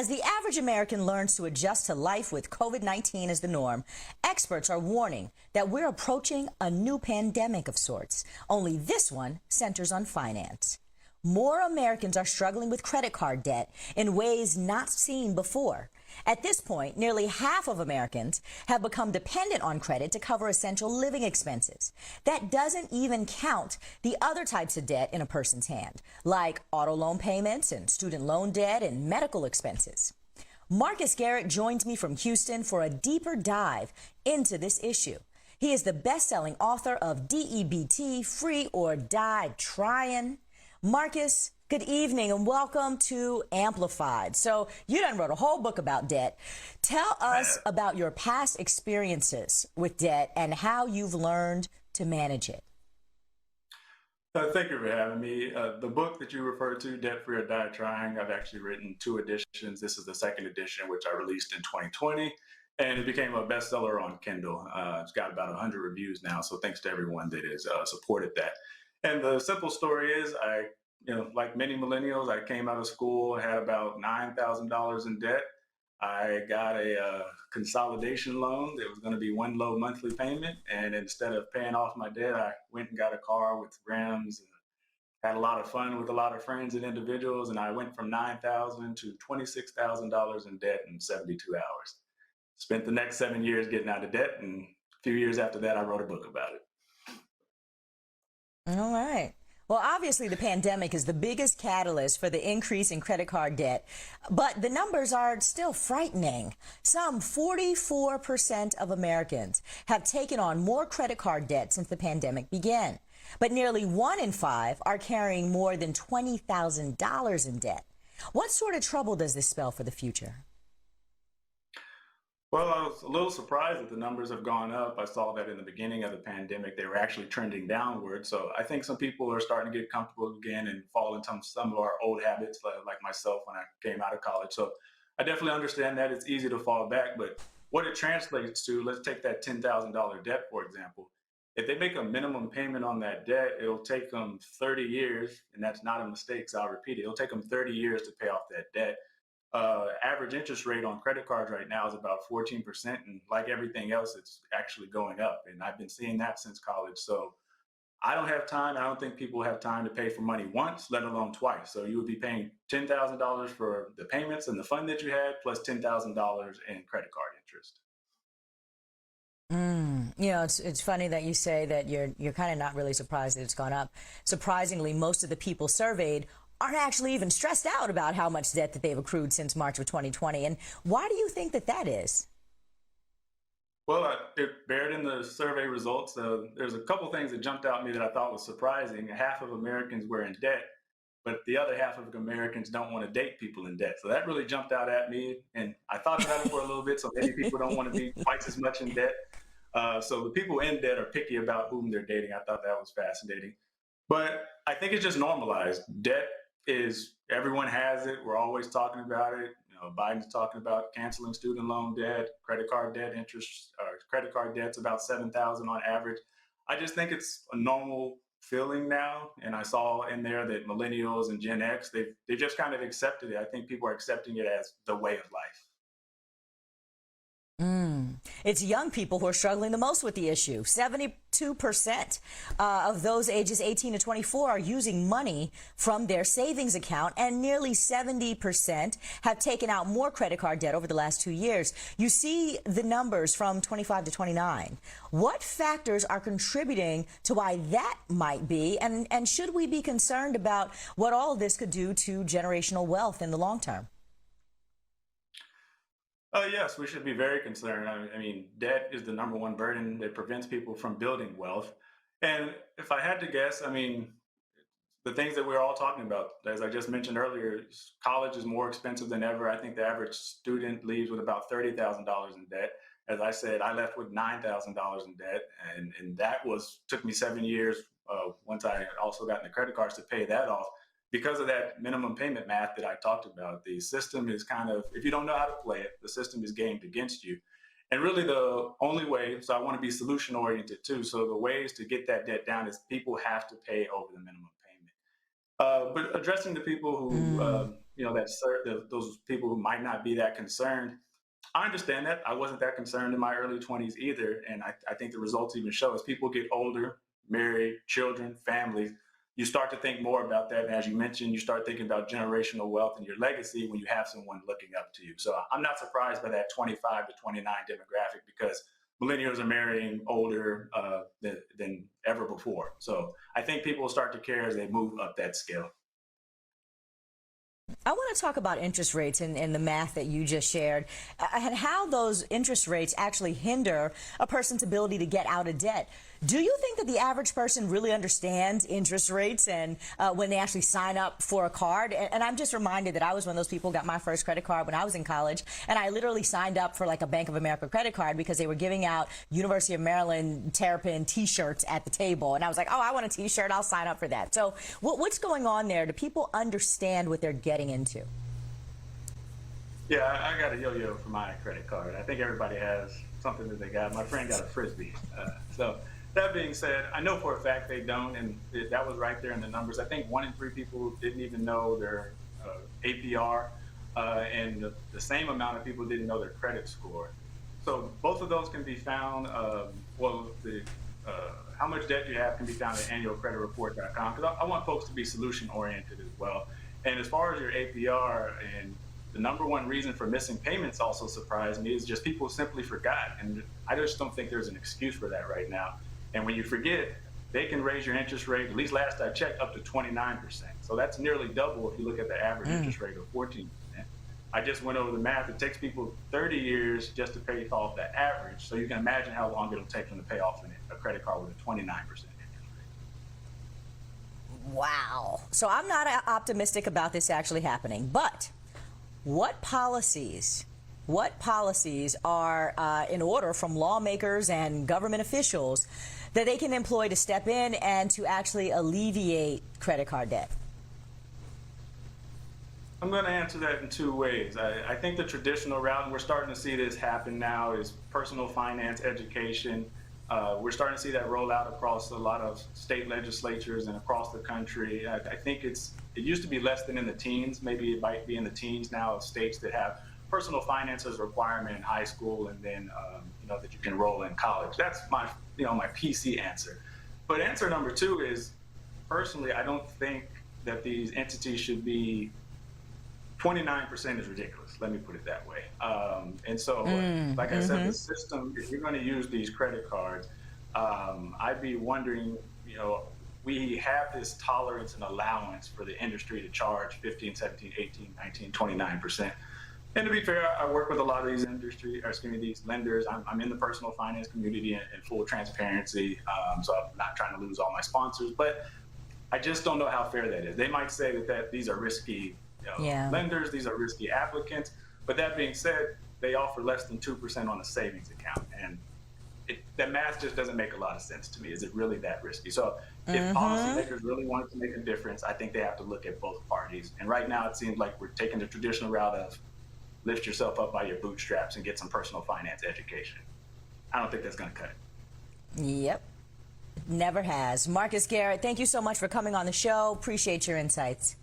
As the average American learns to adjust to life with COVID-19 as the norm, experts are warning that we're approaching a new pandemic of sorts. Only this one centers on finance. More Americans are struggling with credit card debt in ways not seen before. At this point, nearly half of Americans have become dependent on credit to cover essential living expenses. That doesn't even count the other types of debt in a person's hand, like auto loan payments and student loan debt and medical expenses. Marcus Garrett joins me from Houston for a deeper dive into this issue. He is the best-selling author of DEBT, Free or Die Trying. Marcus, good evening and welcome to Amplified. So you done wrote a whole book about debt. Tell us about your past experiences with debt and how you've learned to manage it. Thank you for having me. The book that you referred to, Debt Free or Die Trying, I've actually written 2 editions. This is the 2nd edition, which I released in 2020, and it became a bestseller on Kindle. It's got about 100 reviews now, so thanks to everyone that has supported that. And the simple story is, like many millennials, I came out of school, had about $9,000 in debt. I got a consolidation loan that was going to be one low monthly payment. And instead of paying off my debt, I went and got a car with rims and had a lot of fun with a lot of friends and individuals. And I went from $9,000 to $26,000 in debt in 72 hours. Spent the next 7 years getting out of debt. And a few years after that, I wrote a book about it. All right. Well, obviously, the pandemic is the biggest catalyst for the increase in credit card debt, but the numbers are still frightening. Some 44% of Americans have taken on more credit card debt since the pandemic began, but nearly 1 in 5 are carrying more than $20,000 in debt. What sort of trouble does this spell for the future? Well, I was a little surprised that the numbers have gone up. I saw that in the beginning of the pandemic, they were actually trending downward. So I think some people are starting to get comfortable again and fall into some of our old habits, like myself when I came out of college. So I definitely understand that it's easy to fall back, but what it translates to, let's take that $10,000 debt, for example. If they make a minimum payment on that debt, it'll take them 30 years, and that's not a mistake, so I'll repeat it. It'll take them 30 years to pay off that debt. Average interest rate on credit cards right now is about 14%. And like everything else, it's actually going up. And I've been seeing that since college. So I don't have time. I don't think people have time to pay for money once, let alone twice. So you would be paying $10,000 for the payments and the fund that you had, plus $10,000 in credit card interest. It's funny that you say that you're kind of not really surprised that it's gone up. Surprisingly, most of the people surveyed aren't actually even stressed out about how much debt that they've accrued since March of 2020. And why do you think that is? Well, it bared in the survey results. There's a couple things that jumped out at me that I thought was surprising. Half of Americans were in debt, but the other half of Americans don't want to date people in debt. So that really jumped out at me. And I thought about it for a little bit. So maybe people don't want to be twice as much in debt. So the people in debt are picky about whom they're dating. I thought that was fascinating. But I think it's just normalized. Debt is, everyone has it. We're always talking about it. Biden's talking about canceling student loan debt, credit card debt interest, or credit card debt's about 7,000 on average. I just think it's a normal feeling now. And I saw in there that millennials and Gen X, they just kind of accepted it. I think people are accepting it as the way of life. It's young people who are struggling the most with the issue. 72% of those ages 18 to 24 are using money from their savings account, and nearly 70% have taken out more credit card debt over the last 2 years. You see the numbers from 25 to 29. What factors are contributing to why that might be, and should we be concerned about what all of this could do to generational wealth in the long term? Yes, we should be very concerned. I mean, debt is the #1 burden that prevents people from building wealth. And if I had to guess, I mean, the things that we're all talking about, as I just mentioned earlier, college is more expensive than ever. I think the average student leaves with about $30,000 in debt. As I said, I left with $9,000 in debt, and that took me 7 years once I also got in the credit cards to pay that off. Because of that minimum payment math that I talked about, the system is kind of, if you don't know how to play it, the system is gamed against you. And really the only way, so I want to be solution oriented too. So the ways to get that debt down is people have to pay over the minimum payment. But addressing the people who, those people who might not be that concerned. I understand that. I wasn't that concerned in my early 20s either. And I think the results even show as people get older, married, children, families, you start to think more about that. And as you mentioned, you start thinking about generational wealth and your legacy when you have someone looking up to you. So I'm not surprised by that 25 to 29 demographic because millennials are marrying older than ever before. So I think people will start to care as they move up that scale. I want to talk about interest rates and the math that you just shared and how those interest rates actually hinder a person's ability to get out of debt. Do you think that the average person really understands interest rates and when they actually sign up for a card? And I'm just reminded that I was one of those people who got my first credit card when I was in college, and I literally signed up for like a Bank of America credit card because they were giving out University of Maryland Terrapin T-shirts at the table. And I was like, oh, I want a T-shirt. I'll sign up for that. So what's going on there? Do people understand what they're getting into? Yeah, I got a yo-yo for my credit card. I think everybody has something that they got. My friend got a Frisbee. So that being said, I know for a fact they don't, and that was right there in the numbers. I think 1 in 3 people didn't even know their APR, and the same amount of people didn't know their credit score. So both of those can be found. How much debt you have can be found at annualcreditreport.com, because I want folks to be solution-oriented as well. And as far as your APR, and the number one reason for missing payments also surprised me is just people simply forgot. And I just don't think there's an excuse for that right now. And when you forget, they can raise your interest rate, at least last I checked, up to 29%. So that's nearly double if you look at the average interest rate of 14%. I just went over the math. It takes people 30 years just to pay off the average. So you can imagine how long it'll take them to pay off a credit card with a 29% interest rate. Wow. So I'm not optimistic about this actually happening, but what policies are in order from lawmakers and government officials that they can employ to step in and to actually alleviate credit card debt? I'm going to answer that in 2 ways. I think the traditional route, and we're starting to see this happen now, is personal finance education. We're starting to see that roll out across a lot of state legislatures and across the country. I think it used to be less than in the teens. Maybe it might be in the teens now of states that have personal finance as a requirement in high school, and then that you can enroll in college. That's my my PC answer. But answer number 2 is, personally, I don't think that these entities should be. 29% is ridiculous. Let me put it that way. And so, like I said, the system, if you're going to use these credit cards, I'd be wondering, we have this tolerance and allowance for the industry to charge 15, 17, 18, 19, 29%. And to be fair, I work with a lot of these these lenders. I'm in the personal finance community in full transparency. So I'm not trying to lose all my sponsors, but I just don't know how fair that is. They might say that these are risky lenders, these are risky applicants. But that being said, they offer less than 2% on a savings account. And that math just doesn't make a lot of sense to me. Is it really that risky? So if policymakers really wanted to make a difference, I think they have to look at both parties. And right now it seems like we're taking the traditional route of lift yourself up by your bootstraps and get some personal finance education. I don't think that's going to cut it. Yep. Never has. Marcus Garrett, thank you so much for coming on the show. Appreciate your insights.